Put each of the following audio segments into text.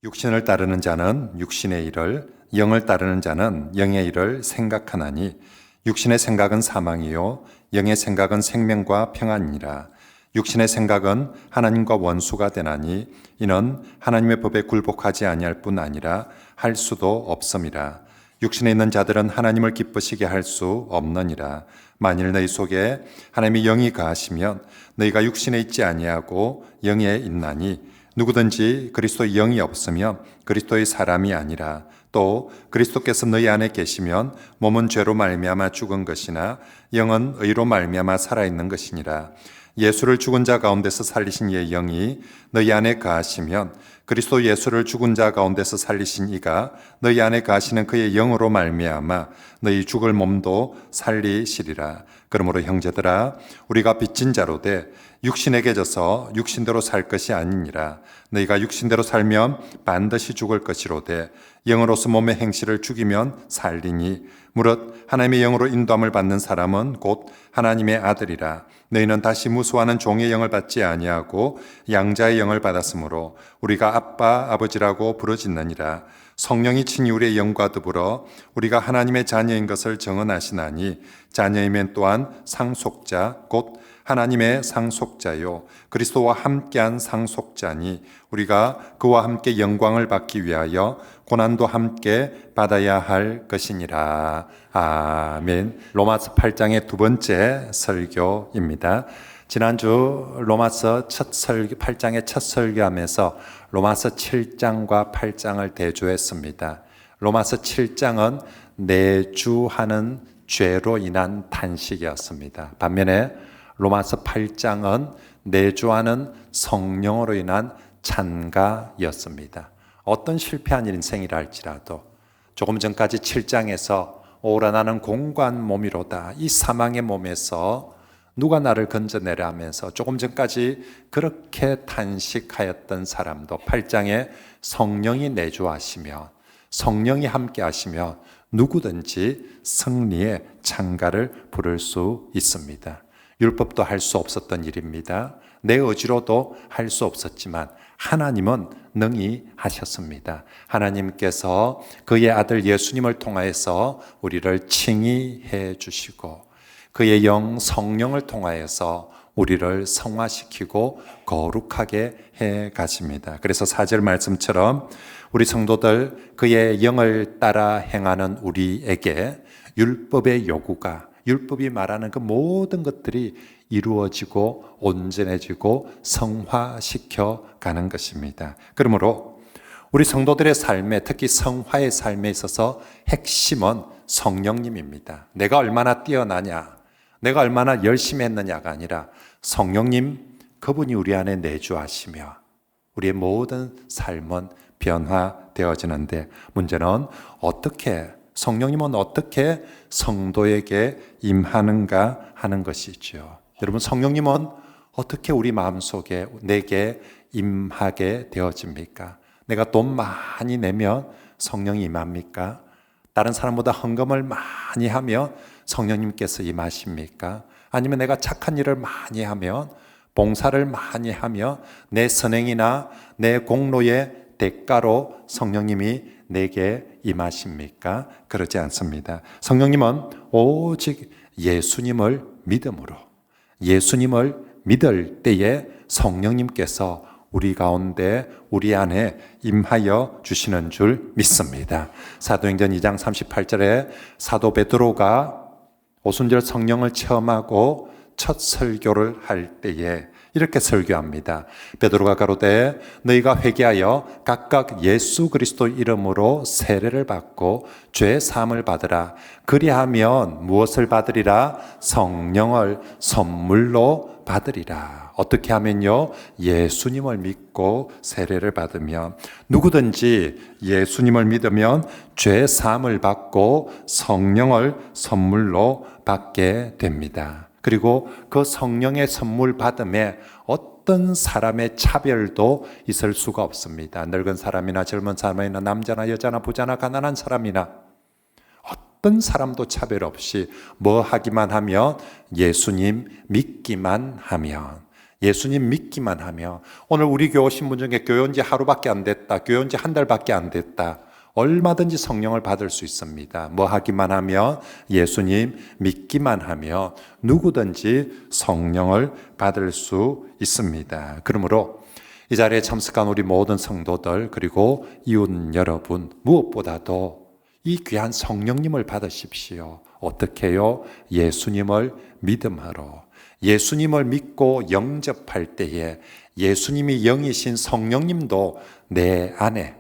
육신을 따르는 자는 육신의 일을, 영을 따르는 자는 영의 일을 생각하나니 육신의 생각은 사망이요 영의 생각은 생명과 평안이니라. 육신의 생각은 하나님과 원수가 되나니 이는 하나님의 법에 굴복하지 아니할 뿐 아니라 할 수도 없음이라. 육신에 있는 자들은 하나님을 기쁘시게 할 수 없느니라. 만일 너희 속에 하나님의 영이 거하시면 너희가 육신에 있지 아니하고 영에 있나니 누구든지 그리스도의 영이 없으면 그리스도의 사람이 아니라. 또 그리스도께서 너희 안에 계시면 몸은 죄로 말미암아 죽은 것이나 영은 의로 말미암아 살아있는 것이니라. 예수를 죽은 자 가운데서 살리신 이의 영이 너희 안에 거하시면 그리스도 예수를 죽은 자 가운데서 살리신 이가 너희 안에 거하시는 그의 영으로 말미암아 너희 죽을 몸도 살리시리라. 그러므로 형제들아, 우리가 빚진 자로 돼 육신에게 져서 육신대로 살 것이 아니니라. 너희가 육신대로 살면 반드시 죽을 것이로되 영으로서 몸의 행실을 죽이면 살리니 무릇 하나님의 영으로 인도함을 받는 사람은 곧 하나님의 아들이라. 너희는 다시 무수하는 종의 영을 받지 아니하고 양자의 영을 받았으므로 우리가 아빠 아버지라고 부르짖느니라. 성령이 친히 우리의 영과 더불어 우리가 하나님의 자녀인 것을 증언하시나니 자녀이면 또한 상속자 곧 하나님의 상속자요 그리스도와 함께한 상속자니 우리가 그와 함께 영광을 받기 위하여 고난도 함께 받아야 할 것이니라. 아멘. 로마서 8장의 두 번째 설교입니다. 지난주 로마서 8장의 첫 설교하면서 로마서 7장과 8장을 대조했습니다. 로마서 7장은 내주하는 죄로 인한 탄식이었습니다. 반면에 로마서 8장은 내주하는 성령으로 인한 찬가였습니다. 어떤 실패한 인생이라 할지라도 조금 전까지 7장에서 오라 나는 공고한 몸이로다, 이 사망의 몸에서 누가 나를 건져내라 하면서 조금 전까지 그렇게 탄식하였던 사람도 8장에 성령이 내주하시며 성령이 함께 하시며 누구든지 승리의 찬가를 부를 수 있습니다. 율법도 할 수 없었던 일입니다. 내 의지로도 할 수 없었지만 하나님은 능히 하셨습니다. 하나님께서 그의 아들 예수님을 통하여서 우리를 칭의해 주시고 그의 영 성령을 통하여서 우리를 성화시키고 거룩하게 해 가십니다. 그래서 4절 말씀처럼 우리 성도들 그의 영을 따라 행하는 우리에게 율법의 요구가, 율법이 말하는 그 모든 것들이 이루어지고 온전해지고 성화시켜 가는 것입니다. 그러므로 우리 성도들의 삶에, 특히 성화의 삶에 있어서 핵심은 성령님입니다. 내가 얼마나 뛰어나냐, 내가 얼마나 열심히 했느냐가 아니라 성령님, 그분이 우리 안에 내주하시며 우리의 모든 삶은 변화되어지는데 문제는 어떻게, 성령님은 어떻게 성도에게 임하는가 하는 것이죠. 여러분, 성령님은 어떻게 우리 마음속에 내게 임하게 되어집니까? 내가 돈 많이 내면 성령이 임합니까? 다른 사람보다 헌금을 많이 하면 성령님께서 임하십니까? 아니면 내가 착한 일을 많이 하면, 봉사를 많이 하며 내 선행이나 내 공로의 대가로 성령님이 내게 임하십니까? 그러지 않습니다. 성령님은 오직 예수님을 믿음으로, 예수님을 믿을 때에 성령님께서 우리 가운데, 우리 안에 임하여 주시는 줄 믿습니다. 사도행전 2장 38절에 사도 베드로가 오순절 성령을 체험하고 첫 설교를 할 때에 이렇게 설교합니다. 베드로가 가로되 너희가 회개하여 각각 예수 그리스도 이름으로 세례를 받고 죄 사함을 받으라. 그리하면 무엇을 받으리라? 성령을 선물로 받으리라. 어떻게 하면요? 예수님을 믿고 세례를 받으면, 누구든지 예수님을 믿으면 죄 사함을 받고 성령을 선물로 받게 됩니다. 그리고 그 성령의 선물 받음에 어떤 사람의 차별도 있을 수가 없습니다. 늙은 사람이나 젊은 사람이나 남자나 여자나 부자나 가난한 사람이나 어떤 사람도 차별 없이 뭐 하기만 하면, 예수님 믿기만 하면, 예수님 믿기만 하며, 오늘 우리 교회 오신 분 중에 교회 온 지 하루밖에 안 됐다, 교회 온 지 한 달밖에 안 됐다, 얼마든지 성령을 받을 수 있습니다. 뭐 하기만 하면, 예수님 믿기만 하며 누구든지 성령을 받을 수 있습니다. 그러므로 이 자리에 참석한 우리 모든 성도들, 그리고 이웃 여러분, 무엇보다도 이 귀한 성령님을 받으십시오. 어떻게 해요? 예수님을 믿음으로. 예수님을 믿고 영접할 때에 예수님이 영이신 성령님도 내 안에,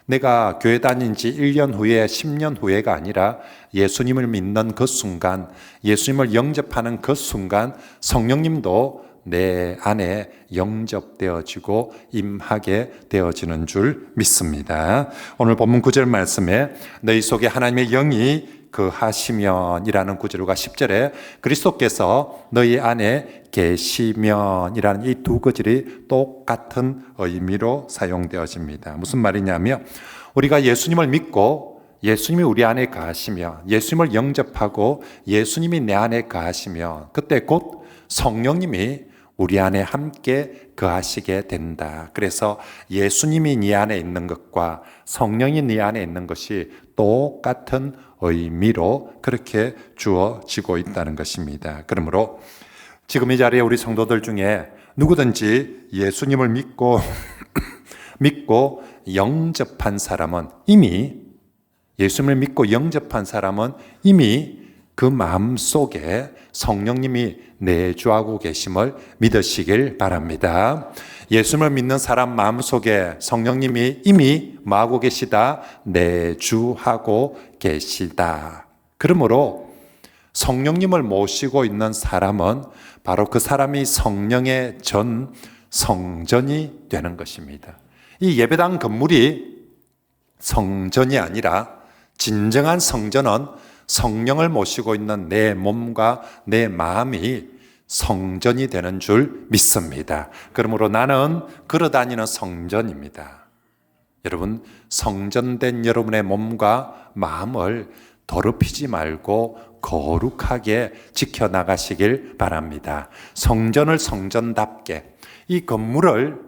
내가 교회 다닌 지 1년 후에 10년 후에가 아니라 예수님을 믿는 그 순간, 예수님을 영접하는 그 순간 성령님도 내 안에 영접되어지고 임하게 되어지는 줄 믿습니다. 오늘 본문 9절 말씀에 너희 속에 하나님의 영이 거하시면이라는 9절과 10절에 그리스도께서 너희 안에 계시면이라는 이 두 구절이 똑같은 의미로 사용되어집니다. 무슨 말이냐면, 우리가 예수님을 믿고 예수님이 우리 안에 거하시며, 예수님을 영접하고 예수님이 내 안에 거하시며, 그때 곧 성령님이 우리 안에 함께 거하시게 된다. 그래서 예수님이 네 안에 있는 것과 성령이 네 안에 있는 것이 똑같은 의미로 그렇게 주어지고 있다는 것입니다. 그러므로 지금 이 자리에 우리 성도들 중에 누구든지 예수님을 믿고 영접한 사람은 이미, 예수님을 믿고 영접한 사람은 이미 그 마음속에 성령님이 내주하고 계심을 믿으시길 바랍니다. 예수님을 믿는 사람 마음속에 성령님이 이미 뭐하고 계시다? 내주하고 계시다. 그러므로 성령님을 모시고 있는 사람은 바로 그 사람이 성령의 성전이 되는 것입니다. 이 예배당 건물이 성전이 아니라, 진정한 성전은 성령을 모시고 있는 내 몸과 내 마음이 성전이 되는 줄 믿습니다. 그러므로 나는 걸어다니는 성전입니다. 여러분, 성전된 여러분의 몸과 마음을 더럽히지 말고 거룩하게 지켜나가시길 바랍니다. 성전을 성전답게, 이 건물을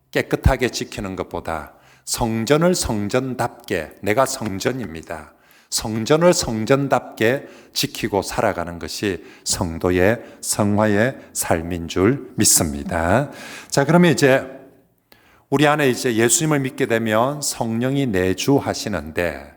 깨끗하게 지키는 것보다 성전을 성전답게, 내가 성전입니다, 성전을 성전답게 지키고 살아가는 것이 성도의 성화의 삶인 줄 믿습니다. 자, 그러면 이제 우리 안에 이제 예수님을 믿게 되면 성령이 내주하시는데,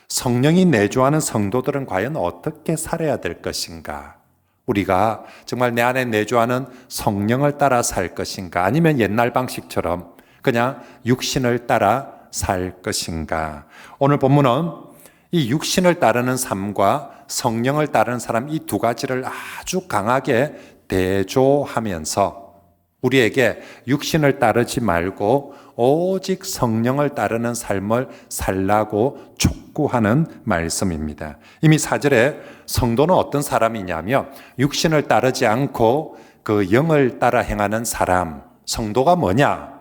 성령이 내주하는 성도들은 과연 어떻게 살아야 될 것인가? 우리가 정말 내 안에 내주하는 성령을 따라 살 것인가? 아니면 옛날 방식처럼 그냥 육신을 따라 살 것인가? 오늘 본문은 이 육신을 따르는 삶과 성령을 따르는 사람, 이 두 가지를 아주 강하게 대조하면서 우리에게 육신을 따르지 말고 오직 성령을 따르는 삶을 살라고 촉구하는 말씀입니다. 이미 4절에 성도는 어떤 사람이냐면, 육신을 따르지 않고 그 영을 따라 행하는 사람, 성도가 뭐냐?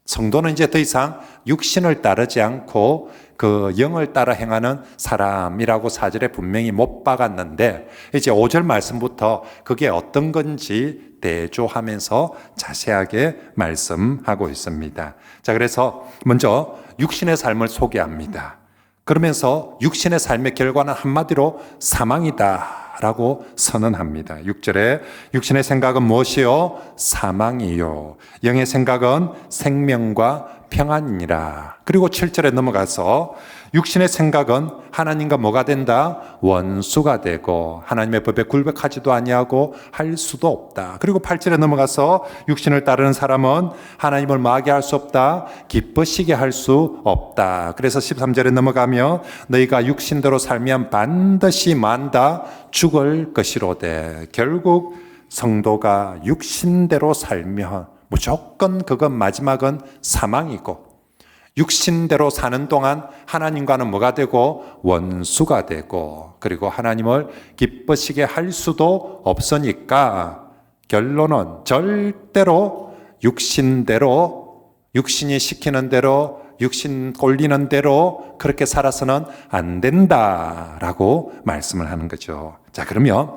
성도는 이제 더 이상 육신을 따르지 않고 그 영을 따라 행하는 사람이라고 4절에 분명히 못 박았는데, 이제 5절 말씀부터 그게 어떤 건지 대조하면서 자세하게 말씀하고 있습니다. 자, 그래서 먼저 육신의 삶을 소개합니다. 그러면서 육신의 삶의 결과는 한마디로 사망이다 라고 선언합니다. 6절에 육신의 생각은 무엇이요? 사망이요. 영의 생각은 생명과 평안이니라. 그리고 7절에 넘어가서 육신의 생각은 하나님과 뭐가 된다? 원수가 되고 하나님의 법에 굴복하지도 아니하고 할 수도 없다. 그리고 8절에 넘어가서 육신을 따르는 사람은 하나님을 마게 할 수 없다, 기쁘시게 할 수 없다. 그래서 13절에 넘어가며 너희가 육신대로 살면 반드시 만다 죽을 것이로되, 결국 성도가 육신대로 살면 무조건 그건 마지막은 사망이고, 육신대로 사는 동안 하나님과는 뭐가 되고? 원수가 되고, 그리고 하나님을 기쁘시게 할 수도 없으니까 결론은 절대로 육신대로, 육신이 시키는 대로, 육신 꼴리는 대로 그렇게 살아서는 안 된다라고 말씀을 하는 거죠. 자, 그러면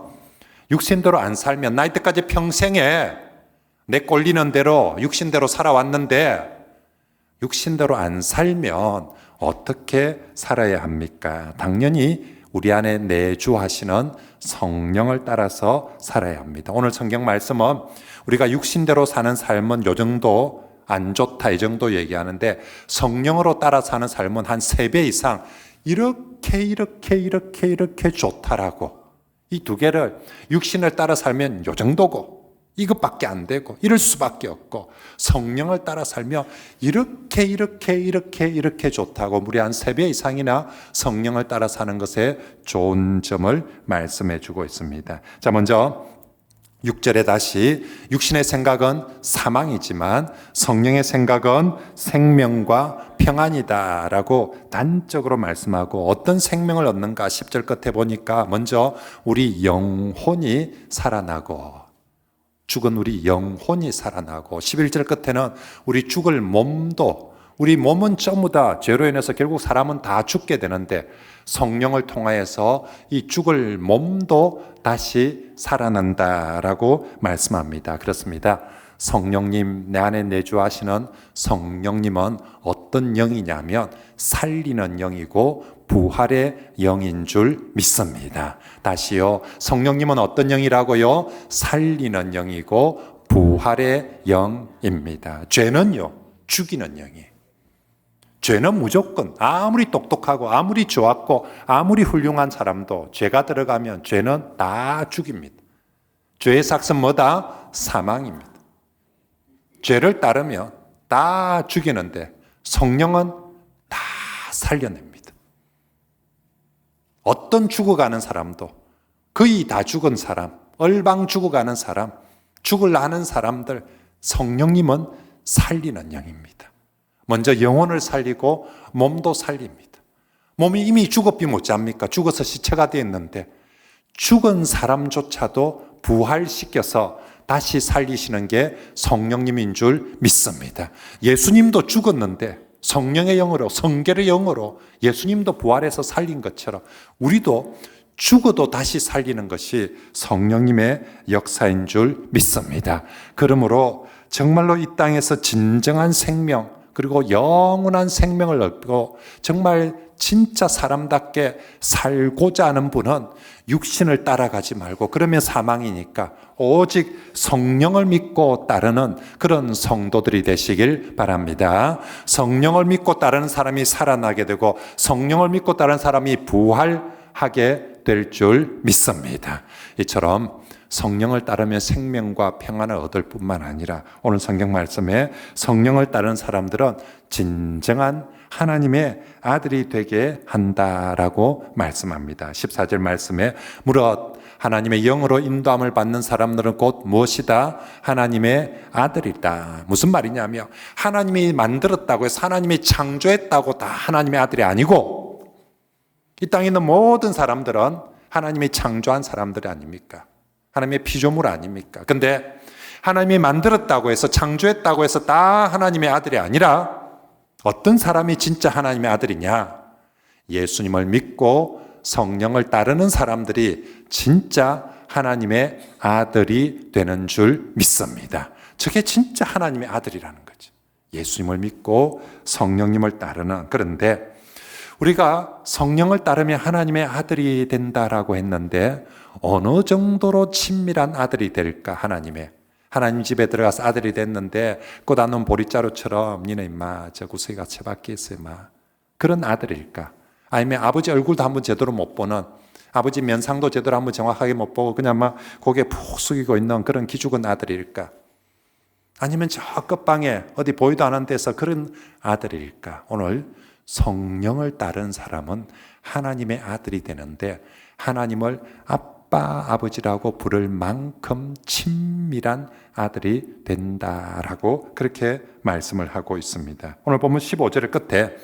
육신대로 안 살면 나이 때까지 평생에 내 꼴리는 대로 육신대로 살아왔는데 육신대로 안 살면 어떻게 살아야 합니까? 당연히 우리 안에 내주하시는 성령을 따라서 살아야 합니다. 오늘 성경 말씀은 우리가 육신대로 사는 삶은 요 정도 안 좋다 이 정도 얘기하는데 성령으로 따라 사는 삶은 한 3배 이상 이렇게 좋다라고, 이 두 개를 육신을 따라 살면 요 정도고 이것밖에 안 되고 이럴 수밖에 없고, 성령을 따라 살며 이렇게 좋다고 무려 한 3배 이상이나 성령을 따라 사는 것에 좋은 점을 말씀해 주고 있습니다. 자, 먼저 6절에 다시 육신의 생각은 사망이지만 성령의 생각은 생명과 평안이다라고 단적으로 말씀하고, 어떤 생명을 얻는가 10절 끝에 보니까 먼저 우리 영혼이 살아나고, 죽은 우리 영혼이 살아나고, 11절 끝에는 우리 죽을 몸도, 우리 몸은 전부 다 죄로 인해서 결국 사람은 다 죽게 되는데 성령을 통하여서 이 죽을 몸도 다시 살아난다라고 말씀합니다. 그렇습니다. 성령님, 내 안에 내주하시는 성령님은 어떤 영이냐면 살리는 영이고 부활의 영인 줄 믿습니다. 다시요, 성령님은 어떤 영이라고요? 살리는 영이고 부활의 영입니다. 죄는요, 죽이는 영이에요. 죄는 무조건 아무리 똑똑하고 아무리 좋았고 아무리 훌륭한 사람도 죄가 들어가면 죄는 다 죽입니다. 죄의 삭은 뭐다? 사망입니다. 죄를 따르면 다 죽이는데 성령은 다 살려냅니다. 어떤 죽어가는 사람도, 거의 다 죽은 사람, 얼방 죽어가는 사람, 죽으려 하는 사람들, 성령님은 살리는 영입니다. 먼저 영혼을 살리고 몸도 살립니다. 몸이 이미 죽었비 못지않습니까? 죽어서 시체가 되었는데 죽은 사람조차도 부활시켜서 다시 살리시는 게 성령님인 줄 믿습니다. 예수님도 죽었는데 성령의 영으로, 성결의 영으로 예수님도 부활해서 살린 것처럼 우리도 죽어도 다시 살리는 것이 성령님의 역사인 줄 믿습니다. 그러므로 정말로 이 땅에서 진정한 생명, 그리고 영원한 생명을 얻고 정말 진짜 사람답게 살고자 하는 분은 육신을 따라가지 말고, 그러면 사망이니까 오직 성령을 믿고 따르는 그런 성도들이 되시길 바랍니다. 성령을 믿고 따르는 사람이 살아나게 되고 성령을 믿고 따르는 사람이 부활하게 될 줄 믿습니다. 이처럼 성령을 따르면 생명과 평안을 얻을 뿐만 아니라 오늘 성경 말씀에 성령을 따르는 사람들은 진정한 하나님의 아들이 되게 한다라고 말씀합니다. 14절 말씀에 무릇 하나님의 영으로 인도함을 받는 사람들은 곧 무엇이다? 하나님의 아들이다. 무슨 말이냐면 하나님이 만들었다고 해서 하나님이 창조했다고 다 하나님의 아들이 아니고, 이 땅에 있는 모든 사람들은 하나님이 창조한 사람들이 아닙니까? 하나님의 피조물 아닙니까? 근데 하나님이 만들었다고 해서, 창조했다고 해서 다 하나님의 아들이 아니라 어떤 사람이 진짜 하나님의 아들이냐? 예수님을 믿고 성령을 따르는 사람들이 진짜 하나님의 아들이 되는 줄 믿습니다. 저게 진짜 하나님의 아들이라는 거죠. 예수님을 믿고 성령님을 따르는. 그런데 우리가 성령을 따르면 하나님의 아들이 된다라고 했는데 어느 정도로 친밀한 아들이 될까? 하나님 집에 들어가서 아들이 됐는데 꽃안는 보리자루처럼 니네 임마 저 구석이가 처박혀 있어 임마, 그런 아들일까? 아니면 아버지 얼굴도 한번 제대로 못 보는, 아버지 면상도 제대로 한번 정확하게 못 보고 그냥 막 고개 푹 숙이고 있는 그런 기죽은 아들일까? 아니면 저 끝방에 어디 보이도 않은 데서 그런 아들일까? 오늘 성령을 따른 사람은 하나님의 아들이 되는데 하나님을 아빠, 아버지라고 부를 만큼 친밀한 아들이 된다라고 그렇게 말씀을 하고 있습니다. 오늘 보면 15절 끝에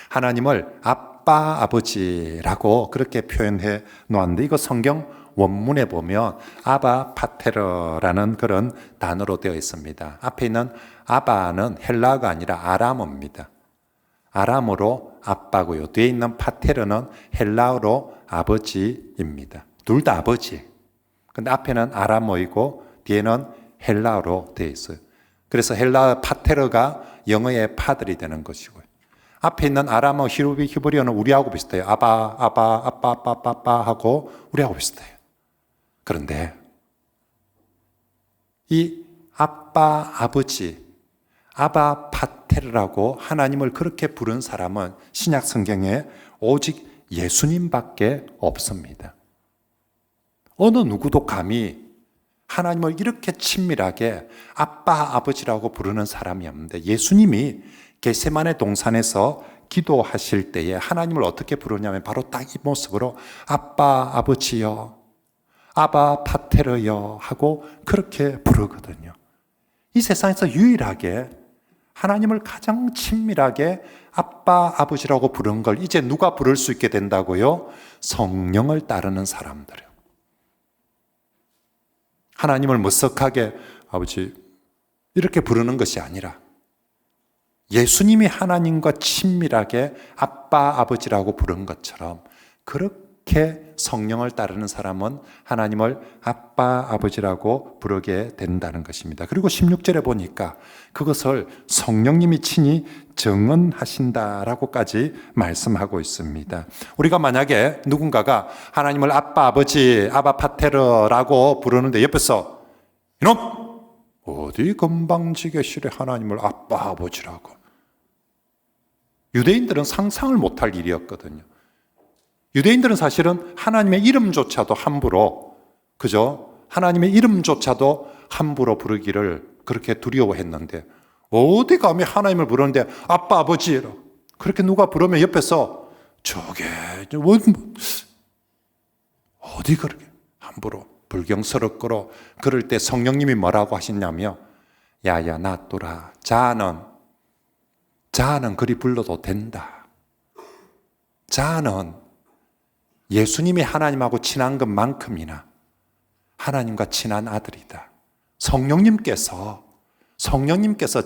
하나님을 아빠, 아버지라고 그렇게 표현해 놓았는데, 이거 성경 원문에 보면 아바 파테르라는 그런 단어로 되어 있습니다. 앞에 있는 아바는 헬라어가 아니라 아람어입니다. 아람어로 아빠고요. 뒤에 있는 파테르는 헬라어로 아버지입니다. 둘 다 아버지. 근데 앞에는 아람어이고 뒤에는 헬라어로 되어 있어요. 그래서 헬라 파테르가 영어의 파들이 되는 것이고요. 앞에 있는 아람어 히브리어는 우리하고 비슷해요. 아바, 아빠, 아빠 하고 우리하고 비슷해요. 그런데 이 아빠, 아버지, 아바 파테르라고 하나님을 그렇게 부른 사람은 신약 성경에 오직 예수님밖에 없습니다. 어느 누구도 감히 하나님을 이렇게 친밀하게 아빠, 아버지라고 부르는 사람이 없는데 예수님이 겟세마네 동산에서 기도하실 때에 하나님을 어떻게 부르냐면 바로 딱 이 모습으로 아빠, 아버지여, 아바 파테르여 하고 그렇게 부르거든요. 이 세상에서 유일하게 하나님을 가장 친밀하게 아빠, 아버지라고 부른 걸 이제 누가 부를 수 있게 된다고요? 성령을 따르는 사람들이요. 하나님을 머쓱하게 아버지 이렇게 부르는 것이 아니라 예수님이 하나님과 친밀하게 아빠, 아버지라고 부른 것처럼 그렇게 성령을 따르는 사람은 하나님을 아빠, 아버지라고 부르게 된다는 것입니다. 그리고 16절에 보니까 그것을 성령님이 친히 증언하신다라고까지 말씀하고 있습니다. 우리가 만약에 누군가가 하나님을 아빠, 아버지, 아바 파테르라고 부르는데 옆에서 이놈! 어디 건방지게 시래 하나님을 아빠, 아버지라고. 유대인들은 상상을 못할 일이었거든요. 유대인들은 사실은 하나님의 이름조차도 함부로, 그죠? 하나님의 이름조차도 함부로 부르기를 그렇게 두려워했는데 어디 감히 하나님을 부르는데 아빠, 아버지로 그렇게 누가 부르면 옆에서 저게 어디 그렇게 함부로 불경스럽고 그럴 때 성령님이 뭐라고 하시냐며 야야 놔둬라. 자는 그리 불러도 된다. 자는 예수님이 하나님하고 친한 것만큼이나 하나님과 친한 아들이다. 성령님께서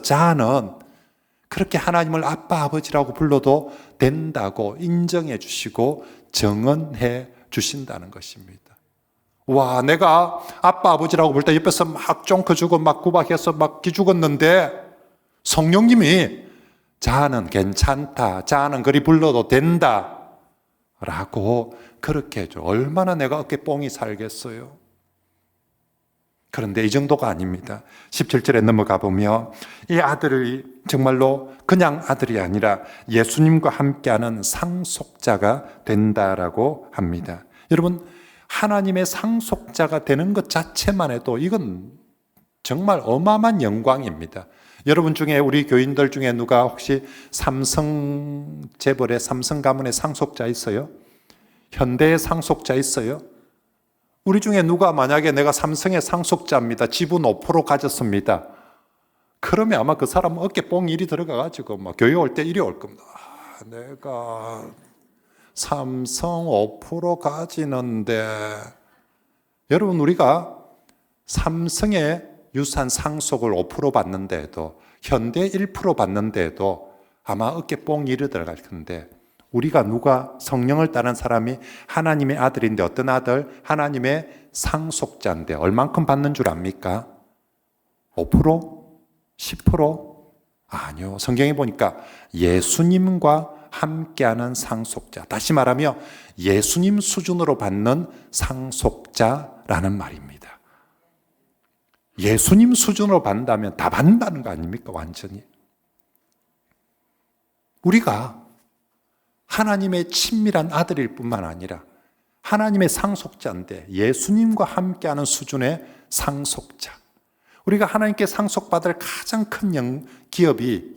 자는 그렇게 하나님을 아빠, 아버지라고 불러도 된다고 인정해 주시고 정언해 주신다는 것입니다. 와, 내가 아빠, 아버지라고 부를 때 옆에서 막 쫑커주고 막 구박해서 막 기죽었는데 성령님이 자는 괜찮다. 자는 그리 불러도 된다. 라고 그렇게 해줘. 얼마나 내가 어깨 뽕이 살겠어요. 그런데 이 정도가 아닙니다. 17절에 넘어가 보면 이 아들이 정말로 그냥 아들이 아니라 예수님과 함께하는 상속자가 된다라고 합니다. 여러분, 하나님의 상속자가 되는 것 자체만 해도 이건 정말 어마어마한 영광입니다. 여러분 중에 우리 교인들 중에 누가 혹시 삼성 재벌의 삼성 가문의 상속자 있어요? 현대의 상속자 있어요? 우리 중에 누가 만약에 내가 삼성의 상속자입니다. 지분 5% 가졌습니다. 그러면 아마 그 사람은 어깨 뽕 일이 들어가가지고 막 교회 올 때 이리 올 겁니다. 내가 삼성 5% 가지는데 여러분 우리가 삼성의 유산 상속을 5% 받는데도 현대 1% 받는데도 아마 어깨 뽕 일이 들어갈 텐데 우리가 누가 성령을 따른 사람이 하나님의 아들인데 어떤 아들? 하나님의 상속자인데 얼만큼 받는 줄 압니까? 5%? 10%? 아니요. 성경에 보니까 예수님과 함께하는 상속자. 다시 말하면 예수님 수준으로 받는 상속자라는 말입니다. 예수님 수준으로 받는다면 다 받는다는 거 아닙니까? 완전히. 우리가 하나님의 친밀한 아들일 뿐만 아니라 하나님의 상속자인데 예수님과 함께하는 수준의 상속자. 우리가 하나님께 상속받을 가장 큰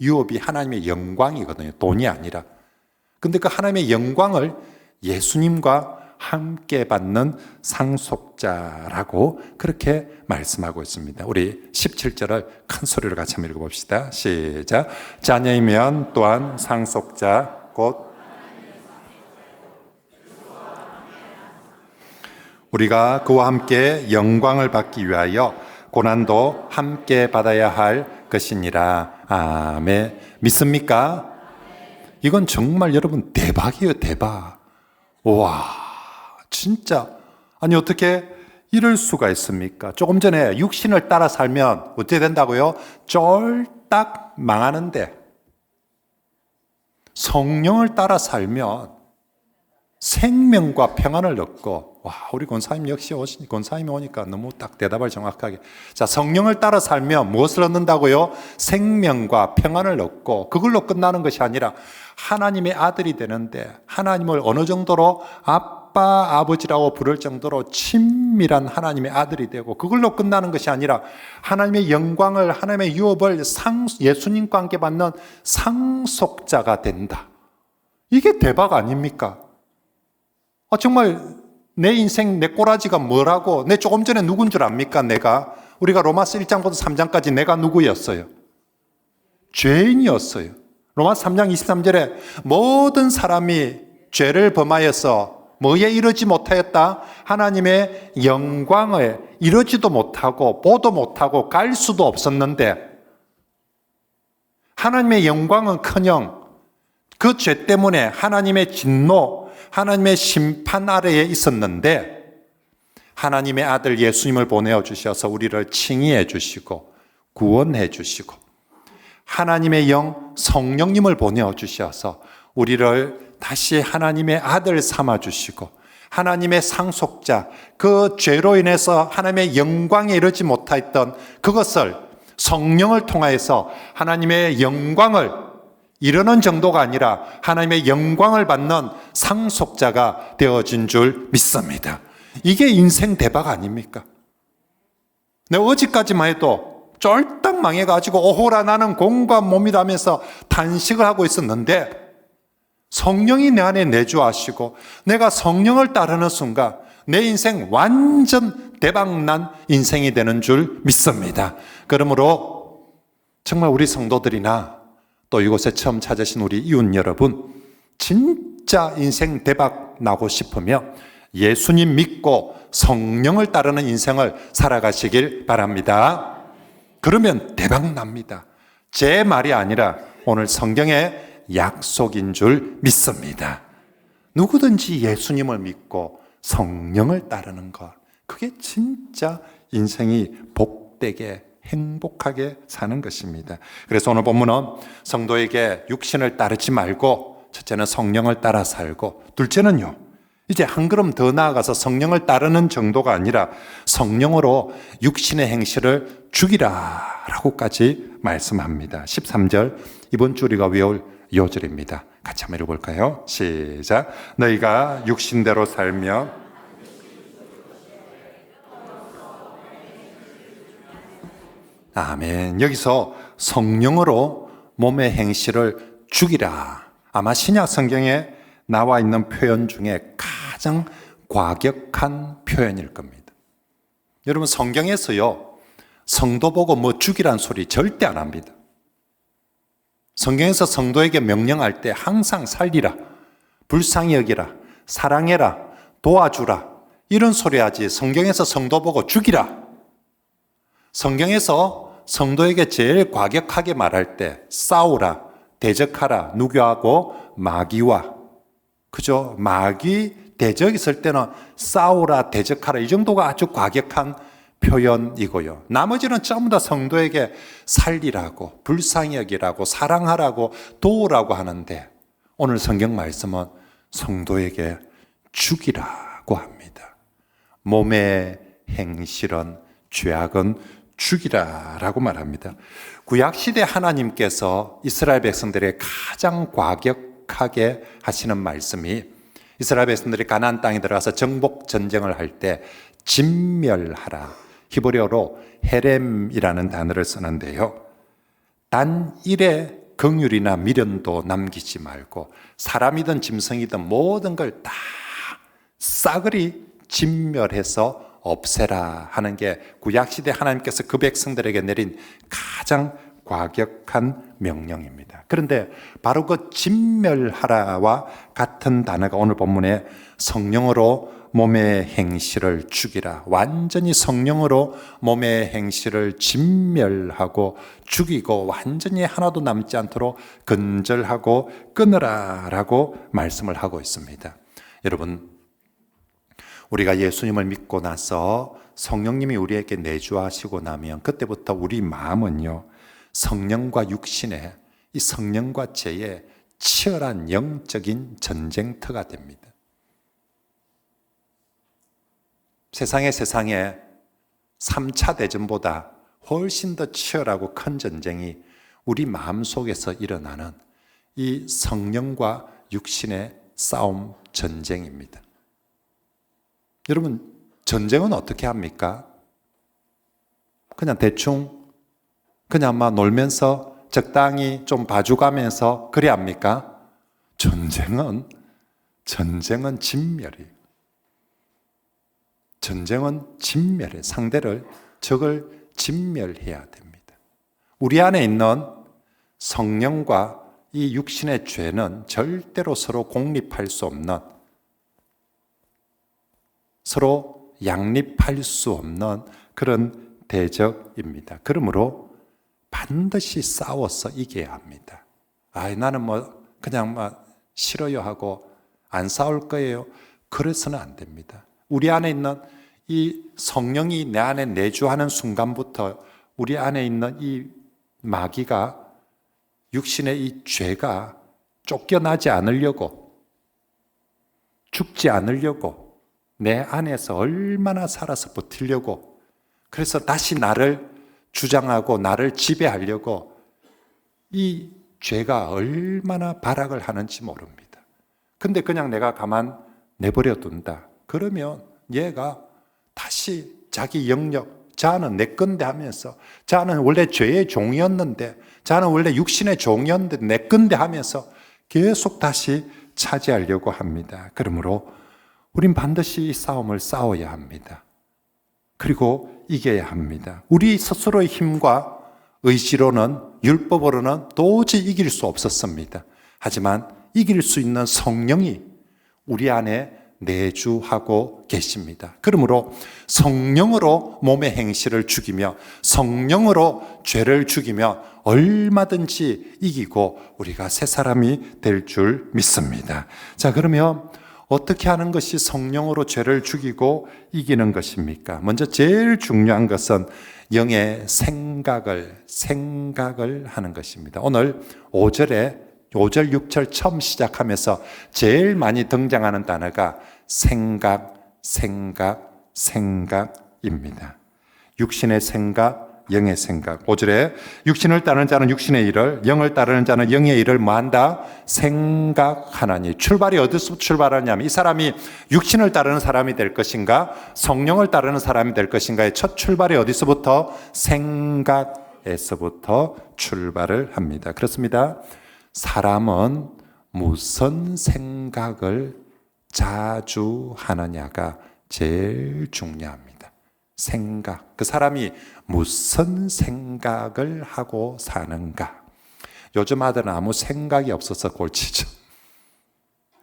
유업이 하나님의 영광이거든요. 돈이 아니라. 근데 그 하나님의 영광을 예수님과 함께 받는 상속자라고 그렇게 말씀하고 있습니다. 우리 17절을 큰 소리로 같이 한번 읽어봅시다. 시작. 자녀이면 또한 상속자 곧 우리가 그와 함께 영광을 받기 위하여 고난도 함께 받아야 할 것이니라. 아멘. 믿습니까? 이건 정말 여러분 대박이에요. 대박. 와, 진짜. 아니 어떻게 이럴 수가 있습니까? 조금 전에 육신을 따라 살면 어떻게 된다고요? 쫄딱 망하는데 성령을 따라 살면 생명과 평안을 얻고, 와, 우리 권사님 역시 권사님이 오니까 너무 딱 대답을 정확하게. 자, 성령을 따라 살면 무엇을 얻는다고요? 생명과 평안을 얻고, 그걸로 끝나는 것이 아니라 하나님의 아들이 되는데, 하나님을 어느 정도로 아빠, 아버지라고 부를 정도로 친밀한 하나님의 아들이 되고, 그걸로 끝나는 것이 아니라 하나님의 영광을, 하나님의 유업을 예수님과 함께 받는 상속자가 된다. 이게 대박 아닙니까? 정말 내 인생, 내 꼬라지가 뭐라고, 내 조금 전에 누군 줄 압니까? 우리가 로마서 1장부터 3장까지 내가 누구였어요? 죄인이었어요. 로마서 3장 23절에 모든 사람이 죄를 범하여서 뭐에 이르지 못하였다? 하나님의 영광을 이루지도 못하고 보도 못하고 갈 수도 없었는데, 하나님의 영광은커녕 그 죄 때문에 하나님의 진노, 하나님의 심판 아래에 있었는데, 하나님의 아들 예수님을 보내어 주셔서 우리를 칭의해 주시고 구원해 주시고, 하나님의 영 성령님을 보내어 주셔서 우리를 다시 하나님의 아들 삼아 주시고, 하나님의 상속자, 그 죄로 인해서 하나님의 영광에 이르지 못했던 그것을 성령을 통하여서 하나님의 영광을 이르는 정도가 아니라 하나님의 영광을 받는 상속자가 되어진 줄 믿습니다. 이게 인생 대박 아닙니까? 내가 어제까지만 해도 쫄딱 망해가지고 오호라 나는 공과 몸이라면서 단식을 하고 있었는데, 성령이 내 안에 내주하시고 내가 성령을 따르는 순간 내 인생 완전 대박난 인생이 되는 줄 믿습니다. 그러므로 정말 우리 성도들이나 또 이곳에 처음 찾으신 우리 이웃 여러분, 진짜 인생 대박 나고 싶으면 예수님 믿고 성령을 따르는 인생을 살아가시길 바랍니다. 그러면 대박 납니다. 제 말이 아니라 오늘 성경의 약속인 줄 믿습니다. 누구든지 예수님을 믿고 성령을 따르는 것, 그게 진짜 인생이 복되게 행복하게 사는 것입니다. 그래서 오늘 본문은 성도에게 육신을 따르지 말고, 첫째는 성령을 따라 살고, 둘째는요, 이제 한 걸음 더 나아가서 성령을 따르는 정도가 아니라 성령으로 육신의 행실을 죽이라 라고까지 말씀합니다. 13절, 이번 주 우리가 외울 요절입니다. 같이 한번 읽어볼까요? 시작. 너희가 육신대로 살면 아멘. 여기서 성령으로 몸의 행실을 죽이라. 아마 신약 성경에 나와 있는 표현 중에 가장 과격한 표현일 겁니다. 여러분, 성경에서요, 성도 보고 뭐 죽이란 소리 절대 안 합니다. 성경에서 성도에게 명령할 때 항상 살리라, 불쌍히 여기라, 사랑해라, 도와주라, 이런 소리 하지, 성경에서 성도 보고 죽이라. 성경에서 성도에게 제일 과격하게 말할 때 싸우라, 대적하라, 누구하고? 마귀와. 그죠? 마귀 대적 있을 때는 싸우라, 대적하라, 이 정도가 아주 과격한 표현이고요. 나머지는 전부 다 성도에게 살리라고, 불쌍히 여기라고, 사랑하라고, 도우라고 하는데, 오늘 성경 말씀은 성도에게 죽이라고 합니다. 몸의 행실은, 죄악은 죽이라라고 말합니다. 구약시대 하나님께서 이스라엘 백성들의 가장 과격하게 하시는 말씀이, 이스라엘 백성들이 가나안 땅에 들어가서 정복 전쟁을 할 때 진멸하라, 히브리어로 헤렘이라는 단어를 쓰는데요, 단 일의 긍휼이나 미련도 남기지 말고 사람이든 짐승이든 모든 걸 다 싸그리 진멸해서 없애라 하는 게 구약시대 하나님께서 그 백성들에게 내린 가장 과격한 명령입니다. 그런데 바로 그 진멸하라와 같은 단어가 오늘 본문에 성령으로 몸의 행실을 죽이라, 완전히 성령으로 몸의 행실을 진멸하고 죽이고 완전히 하나도 남지 않도록 근절하고 끊으라 라고 말씀을 하고 있습니다. 여러분, 우리가 예수님을 믿고 나서 성령님이 우리에게 내주하시고 나면 그때부터 우리 마음은요, 성령과 육신의, 이 성령과 죄의 치열한 영적인 전쟁터가 됩니다. 세상에 3차 대전보다 훨씬 더 치열하고 큰 전쟁이 우리 마음속에서 일어나는 이 성령과 육신의 싸움 전쟁입니다. 여러분, 전쟁은 어떻게 합니까? 그냥 대충 그냥 막 놀면서 적당히 좀 봐주가면서 그래 합니까? 전쟁은 진멸이에요. 전쟁은 진멸해. 적을 진멸해야 됩니다. 우리 안에 있는 성령과 이 육신의 죄는 절대로 서로 공립할 수 없는, 서로 양립할 수 없는 그런 대적입니다. 그러므로 반드시 싸워서 이겨야 합니다. 나는 그냥 싫어요 하고 안 싸울 거예요. 그래서는 안 됩니다. 우리 안에 있는 이 성령이 내 안에 내주하는 순간부터 우리 안에 있는 이 마귀가, 육신의 이 죄가 쫓겨나지 않으려고, 죽지 않으려고 내 안에서 얼마나 살아서 버티려고, 그래서 다시 나를 주장하고 나를 지배하려고 이 죄가 얼마나 발악을 하는지 모릅니다. 근데 그냥 내가 가만 내버려 둔다. 그러면 얘가 다시 자기 영역, 자는 내 건데 하면서, 자는 원래 죄의 종이었는데, 자는 원래 육신의 종이었는데 내 건데 하면서 계속 다시 차지하려고 합니다. 그러므로 우린 반드시 이 싸움을 싸워야 합니다. 그리고 이겨야 합니다. 우리 스스로의 힘과 의지로는, 율법으로는 도저히 이길 수 없었습니다. 하지만 이길 수 있는 성령이 우리 안에 내주하고 계십니다. 그러므로 성령으로 몸의 행실을 죽이며 성령으로 죄를 죽이며 얼마든지 이기고 우리가 새 사람이 될 줄 믿습니다. 자, 그러면 어떻게 하는 것이 성령으로 죄를 죽이고 이기는 것입니까? 먼저 제일 중요한 것은 영의 생각을 하는 것입니다. 오늘 5절, 6절 처음 시작하면서 제일 많이 등장하는 단어가 생각입니다. 육신의 생각, 영의 생각. 5절에 육신을 따르는 자는 육신의 일을, 영을 따르는 자는 영의 일을 뭐한다? 생각하나니. 출발이 어디서 출발하냐면 이 사람이 육신을 따르는 사람이 될 것인가, 성령을 따르는 사람이 될 것인가의 첫 출발이 어디서부터? 생각에서부터 출발을 합니다. 그렇습니다. 사람은 무슨 생각을 자주 하느냐가 제일 중요합니다. 생각. 그 사람이 무슨 생각을 하고 사는가. 요즘 아들은 아무 생각이 없어서 골치죠.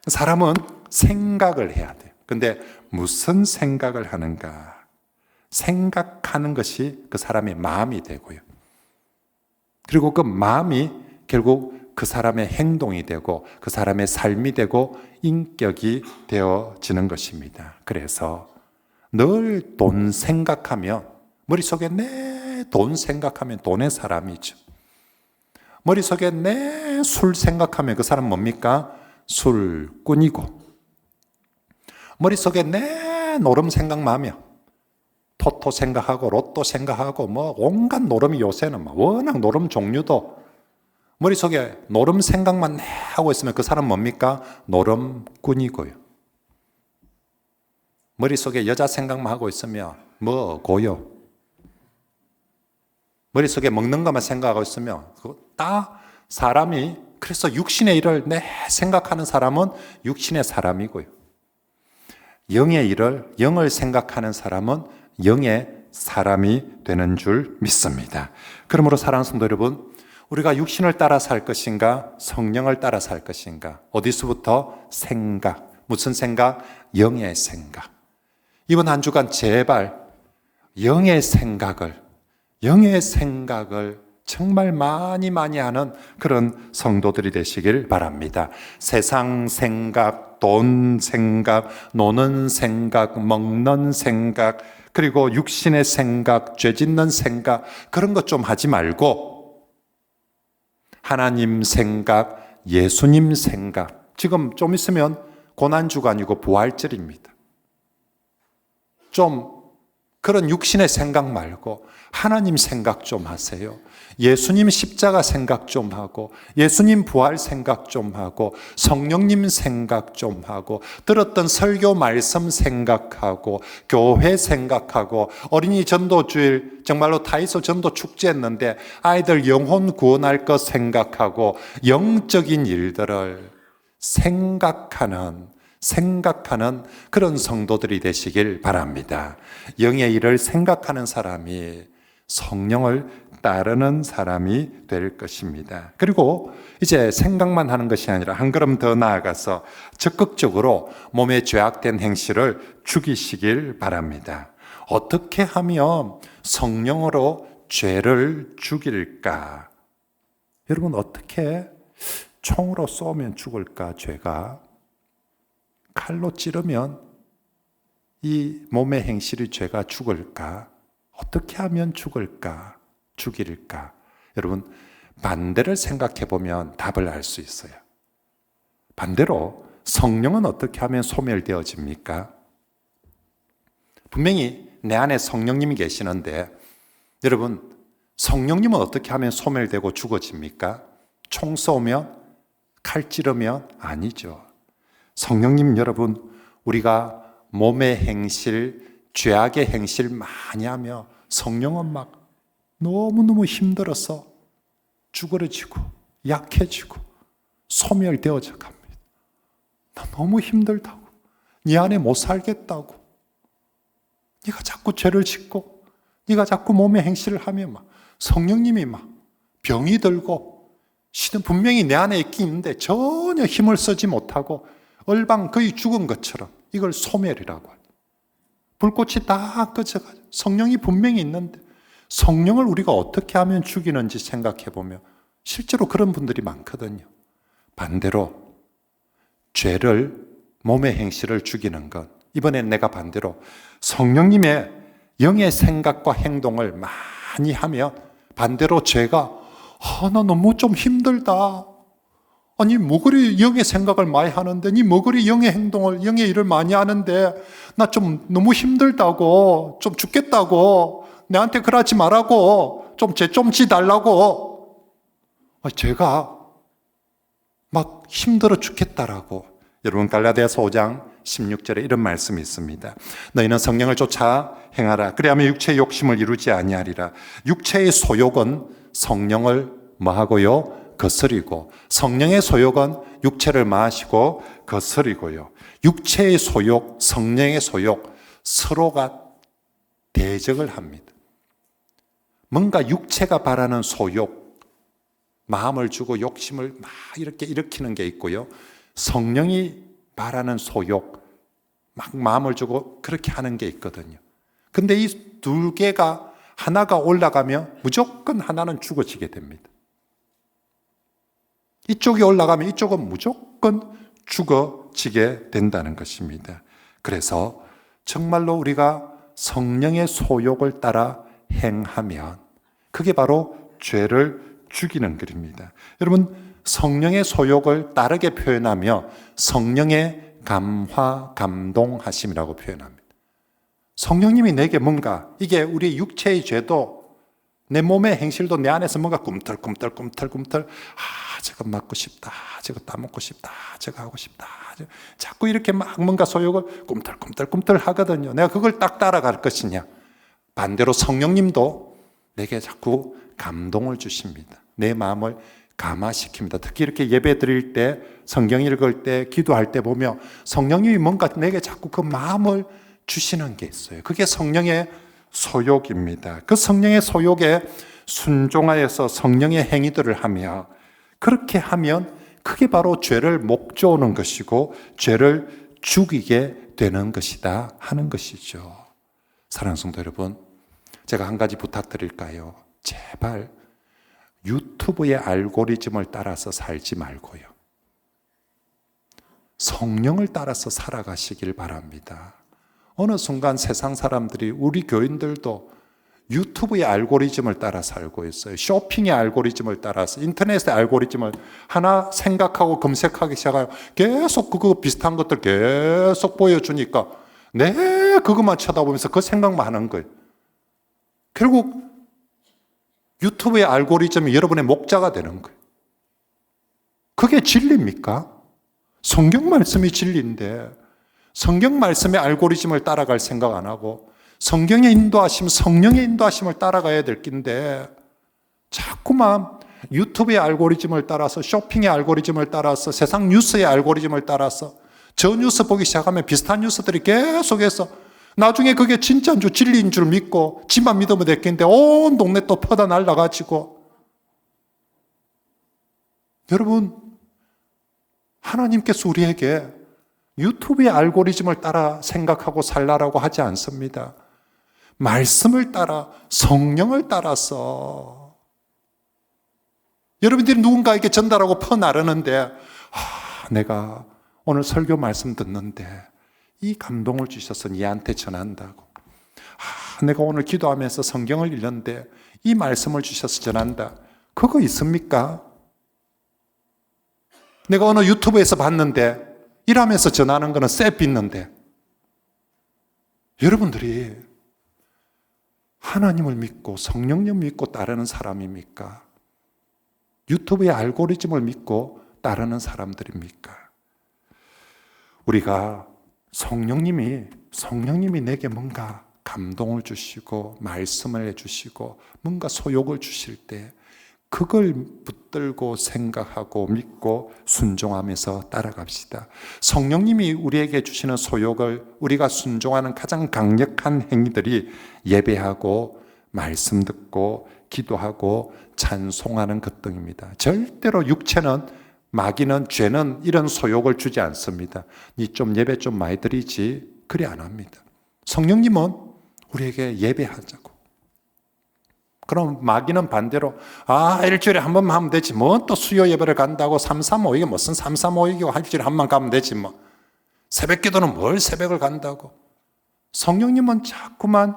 사람은 생각을 해야 돼요. 근데 무슨 생각을 하는가. 생각하는 것이 그 사람의 마음이 되고요. 그리고 그 마음이 결국 그 사람의 행동이 되고 그 사람의 삶이 되고 인격이 되어지는 것입니다. 그래서 늘 돈 생각하면, 머릿속에 내 돈 생각하면 돈의 사람이죠. 머릿속에 내 술 생각하면 그 사람 뭡니까? 술꾼이고, 머릿속에 내 노름 생각만 하면 토토 생각하고 로또 생각하고 온갖 노름이, 요새는 워낙 노름 종류도, 머릿속에 노름 생각만 하고 있으면 그 사람 뭡니까? 노름꾼이고요. 머릿속에 여자 생각만 하고 있으면 고요. 머릿속에 먹는 것만 생각하고 있으면 다 사람이, 그래서 육신의 일을 생각하는 사람은 육신의 사람이고요. 영의 일을, 영을 생각하는 사람은 영의 사람이 되는 줄 믿습니다. 그러므로 사랑하는 성도 여러분, 우리가 육신을 따라 살 것인가, 성령을 따라 살 것인가? 어디서부터? 생각. 무슨 생각? 영의 생각. 이번 한 주간 제발 영의 생각을 정말 많이 하는 그런 성도들이 되시길 바랍니다. 세상 생각, 돈 생각, 노는 생각, 먹는 생각, 그리고 육신의 생각, 죄 짓는 생각, 그런 것 좀 하지 말고 하나님 생각, 예수님 생각. 지금 좀 있으면 고난주가 아니고 부활절입니다. 좀 그런 육신의 생각 말고 하나님 생각 좀 하세요. 예수님 십자가 생각 좀 하고, 예수님 부활 생각 좀 하고, 성령님 생각 좀 하고, 들었던 설교 말씀 생각하고, 교회 생각하고, 어린이 전도주일 정말로 다이소 전도 축제했는데 아이들 영혼 구원할 것 생각하고, 영적인 일들을 생각하는 그런 성도들이 되시길 바랍니다. 영의 일을 생각하는 사람이 성령을 따르는 사람이 될 것입니다. 그리고 이제 생각만 하는 것이 아니라 한 걸음 더 나아가서 적극적으로 몸에 죄악된 행실을 죽이시길 바랍니다. 어떻게 하면 성령으로 죄를 죽일까? 여러분, 어떻게 총으로 쏘면 죽을까, 죄가? 칼로 찌르면 이 몸의 행실이 죄가 죽을까? 어떻게 하면 죽을까? 죽일까? 여러분, 반대를 생각해 보면 답을 알 수 있어요. 반대로 성령은 어떻게 하면 소멸되어집니까? 분명히 내 안에 성령님이 계시는데, 여러분, 성령님은 어떻게 하면 소멸되고 죽어집니까? 총 쏘면? 칼 찌르면? 아니죠. 성령님 여러분, 우리가 몸의 행실, 죄악의 행실 많이 하며 성령은 막 너무너무 힘들어서 쭈그러지고 약해지고 소멸되어져 갑니다. 나 너무 힘들다고, 네 안에 못 살겠다고, 네가 자꾸 죄를 짓고 네가 자꾸 몸의 행실을 하면 막 성령님이 막 병이 들고, 신은 분명히 내 안에 있긴 있는데 전혀 힘을 쓰지 못하고 얼방 거의 죽은 것처럼, 이걸 소멸이라고 하죠. 불꽃이 다 꺼져가지고 성령이 분명히 있는데 성령을 우리가 어떻게 하면 죽이는지 생각해 보면 실제로 그런 분들이 많거든요. 반대로 죄를, 몸의 행실을 죽이는 것, 이번엔 내가 반대로 성령님의 영의 생각과 행동을 많이 하면 반대로 죄가 나 너무 좀 힘들다, 아니 뭐 그리 영의 생각을 많이 하는데, 니 뭐 그리 영의 행동을, 영의 일을 많이 하는데 나 좀 너무 힘들다고, 좀 죽겠다고, 내한테 그러지 말라고, 좀 죄 좀 지달라고, 제가 막 힘들어 죽겠다라고. 여러분, 갈라디아서 5장 16절에 이런 말씀이 있습니다. 너희는 성령을 쫓아 행하라. 그리하면 육체의 욕심을 이루지 아니하리라. 육체의 소욕은 성령을 뭐하고요? 거스리고, 성령의 소욕은 육체를 마시고 거스리고요. 육체의 소욕, 성령의 소욕, 서로가 대적을 합니다. 뭔가 육체가 바라는 소욕, 마음을 주고 욕심을 막 이렇게 일으키는 게 있고요. 성령이 바라는 소욕, 막 마음을 주고 그렇게 하는 게 있거든요. 근데 이 두 개가 하나가 올라가면 무조건 하나는 죽어지게 됩니다. 이쪽이 올라가면 이쪽은 무조건 죽어지게 된다는 것입니다. 그래서 정말로 우리가 성령의 소욕을 따라 행하면 그게 바로 죄를 죽이는 길입니다. 여러분, 성령의 소욕을 다르게 표현하며 성령의 감화, 감동하심이라고 표현합니다. 성령님이 내게 뭔가, 이게 우리 육체의 죄도, 내 몸의 행실도 내 안에서 뭔가 꿈틀꿈틀, 저거 맞고 싶다, 저거 따먹고 싶다, 저거 하고 싶다, 자꾸 이렇게 막 뭔가 소욕을 꿈틀꿈틀 하거든요. 내가 그걸 딱 따라갈 것이냐? 반대로 성령님도 내게 자꾸 감동을 주십니다. 내 마음을 감화시킵니다. 특히 이렇게 예배 드릴 때, 성경 읽을 때, 기도할 때 보면 성령님이 뭔가 내게 자꾸 그 마음을 주시는 게 있어요. 그게 성령의 소욕입니다. 그 성령의 소욕에 순종하여서 성령의 행위들을 하며, 그렇게 하면 그게 바로 죄를 목조는 것이고 죄를 죽이게 되는 것이다 하는 것이죠. 사랑하는 성도 여러분, 제가 한 가지 부탁드릴까요? 제발 유튜브의 알고리즘을 따라서 살지 말고요. 성령을 따라서 살아가시길 바랍니다. 어느 순간 세상 사람들이, 우리 교인들도 유튜브의 알고리즘을 따라 살고 있어요. 쇼핑의 알고리즘을 따라서, 인터넷의 알고리즘을 하나 생각하고 검색하기 시작하여 계속 그거 비슷한 것들 계속 보여주니까 그것만 쳐다보면서 그 생각만 하는 거예요. 결국 유튜브의 알고리즘이 여러분의 목자가 되는 거예요. 그게 진리입니까? 성경 말씀이 진리인데 성경 말씀의 알고리즘을 따라갈 생각 안 하고 성경의 인도하심, 성령의 인도하심을 따라가야 될 낀데 자꾸만 유튜브의 알고리즘을 따라서, 쇼핑의 알고리즘을 따라서, 세상 뉴스의 알고리즘을 따라서 저 뉴스 보기 시작하면 비슷한 뉴스들이 계속해서 나중에 그게 진짜인 줄, 진리인 줄 믿고 지만 믿으면 됐겠는데 온 동네 또 퍼다 날라가지고. 여러분, 하나님께서 우리에게 유튜브의 알고리즘을 따라 생각하고 살라라고 하지 않습니다. 말씀을 따라, 성령을 따라서. 여러분들이 누군가에게 전달하고 퍼나르는데 내가 오늘 설교 말씀 듣는데 이 감동을 주셔서 얘한테 전한다고. 내가 오늘 기도하면서 성경을 읽는데 이 말씀을 주셔서 전한다. 그거 있습니까? 내가 어느 유튜브에서 봤는데 일하면서 전하는 거는 쎄 빚는데. 여러분들이 하나님을 믿고 성령님 믿고 따르는 사람입니까? 유튜브의 알고리즘을 믿고 따르는 사람들입니까? 우리가 성령님이 내게 뭔가 감동을 주시고 말씀을 해주시고 뭔가 소욕을 주실 때 그걸 붙들고 생각하고 믿고 순종하면서 따라갑시다. 성령님이 우리에게 주시는 소욕을 우리가 순종하는 가장 강력한 행위들이 예배하고 말씀 듣고 기도하고 찬송하는 것 등입니다. 절대로 육체는, 마귀는, 죄는 이런 소욕을 주지 않습니다. 니 좀 예배 좀 많이 드리지, 그리 안 합니다. 성령님은 우리에게 예배하자고. 그럼 마귀는 반대로 일주일에 한 번만 하면 되지 뭐 또 수요 예배를 간다고 335 이게 무슨 335이고 일주일에 한 번 가면 되지 뭐 새벽 기도는 뭘 새벽을 간다고. 성령님은 자꾸만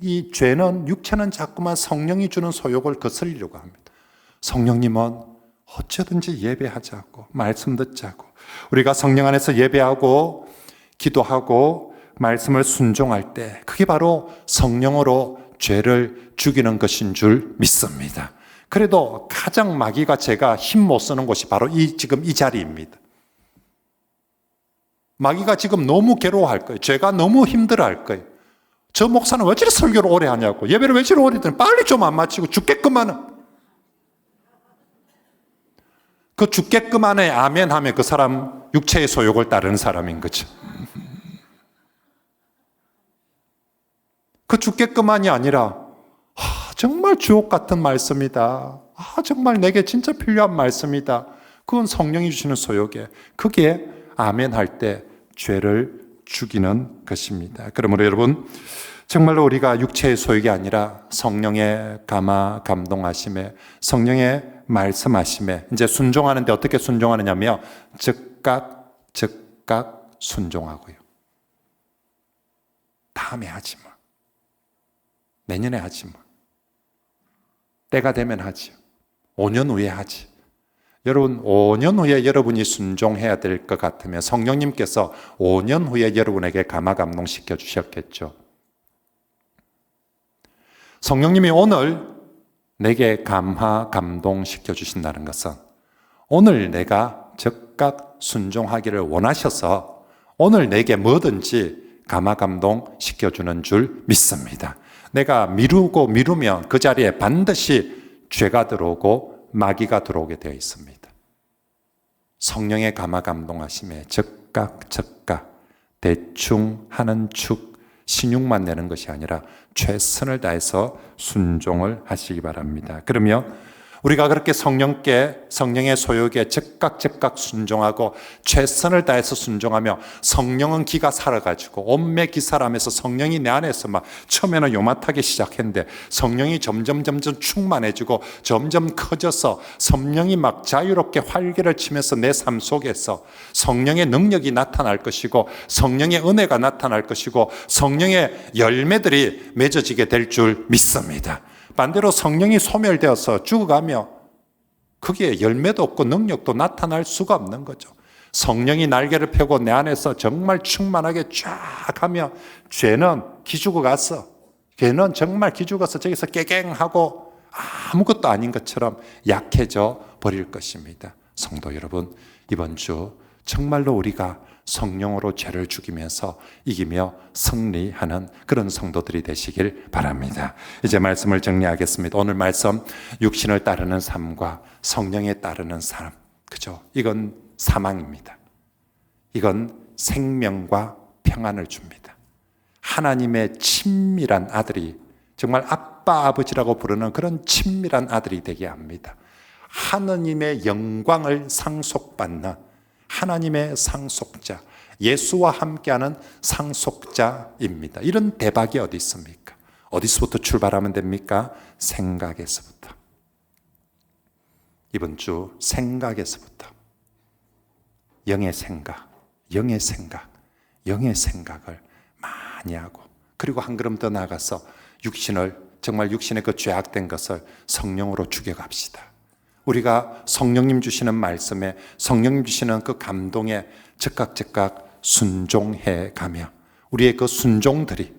이 죄는, 육체는 자꾸만 성령이 주는 소욕을 거스리려고 합니다. 성령님은 어쩌든지 예배하자고, 말씀 듣자고. 우리가 성령 안에서 예배하고 기도하고 말씀을 순종할 때 그게 바로 성령으로 죄를 죽이는 것인 줄 믿습니다. 그래도 가장 마귀가 제가 힘 못 쓰는 곳이 바로 지금 이 자리입니다. 마귀가 지금 너무 괴로워할 거예요. 죄가 너무 힘들어할 거예요. 저 목사는 왜 저리 설교를 오래 하냐고, 예배를 왜 저리 오래 했더니 빨리 좀 안 마치고 죽겠끔 하는. 그 죽겠끔 하네 아멘 하면 그 사람 육체의 소욕을 따르는 사람인 거죠. 그 죽겠끔만이 아니라 정말 주옥 같은 말씀이다. 정말 내게 진짜 필요한 말씀이다. 그건 성령이 주시는 소욕에, 그게 아멘 할 때 죄를 죽이는 것입니다. 그러므로 여러분, 정말로 우리가 육체의 소욕이 아니라 성령의 감동하심에, 성령의 말씀하심에 이제 순종하는데 어떻게 순종하느냐면 즉각 순종하고요. 다음에 하지 마. 내년에 하지 마. 때가 되면 하지. 5년 후에 하지. 여러분, 5년 후에 여러분이 순종해야 될 것 같으면 성령님께서 5년 후에 여러분에게 감화감동시켜 주셨겠죠. 성령님이 오늘 내게 감화감동시켜 주신다는 것은 오늘 내가 즉각 순종하기를 원하셔서 오늘 내게 뭐든지 감화감동시켜 주는 줄 믿습니다. 내가 미루면 그 자리에 반드시 죄가 들어오고 마귀가 들어오게 되어 있습니다. 성령의 감화감동하심에 즉각 대충 하는 축 신용만 내는 것이 아니라 최선을 다해서 순종을 하시기 바랍니다. 그러면 우리가 그렇게 성령의 소욕에 즉각 순종하고 최선을 다해서 순종하며 성령은 기가 살아가지고 온매 기사람에서 성령이 내 안에서 막 처음에는 요만하게 시작했는데 성령이 점점 충만해지고 점점 커져서 성령이 막 자유롭게 활기를 치면서 내 삶 속에서 성령의 능력이 나타날 것이고 성령의 은혜가 나타날 것이고 성령의 열매들이 맺어지게 될 줄 믿습니다. 반대로 성령이 소멸되어서 죽어가며 거기에 열매도 없고 능력도 나타날 수가 없는 거죠. 성령이 날개를 펴고 내 안에서 정말 충만하게 쫙 하며 죄는 기죽어가서 죄는 정말 기죽어서 저기서 깨갱하고 아무것도 아닌 것처럼 약해져 버릴 것입니다. 성도 여러분, 이번 주 정말로 우리가 성령으로 죄를 죽이면서 이기며 승리하는 그런 성도들이 되시길 바랍니다. 이제 말씀을 정리하겠습니다. 오늘 말씀, 육신을 따르는 삶과 성령에 따르는 삶, 그죠? 이건 사망입니다. 이건 생명과 평안을 줍니다. 하나님의 친밀한 아들이, 정말 아빠 아버지라고 부르는 그런 친밀한 아들이 되게 합니다. 하느님의 영광을 상속받는 하나님의 상속자, 예수와 함께하는 상속자입니다. 이런 대박이 어디 있습니까? 어디서부터 출발하면 됩니까? 생각에서부터. 이번 주 생각에서부터. 영의 생각을 많이 하고, 그리고 한 걸음 더 나아가서 정말 육신의 그 죄악된 것을 성령으로 죽여갑시다. 우리가 성령님 주시는 말씀에, 성령님 주시는 그 감동에 즉각 순종해 가며 우리의 그 순종들이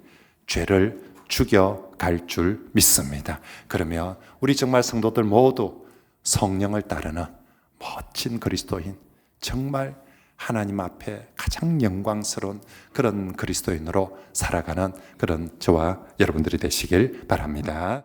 죄를 죽여갈 줄 믿습니다. 그러면 우리 정말 성도들 모두 성령을 따르는 멋진 그리스도인, 정말 하나님 앞에 가장 영광스러운 그런 그리스도인으로 살아가는 그런 저와 여러분들이 되시길 바랍니다.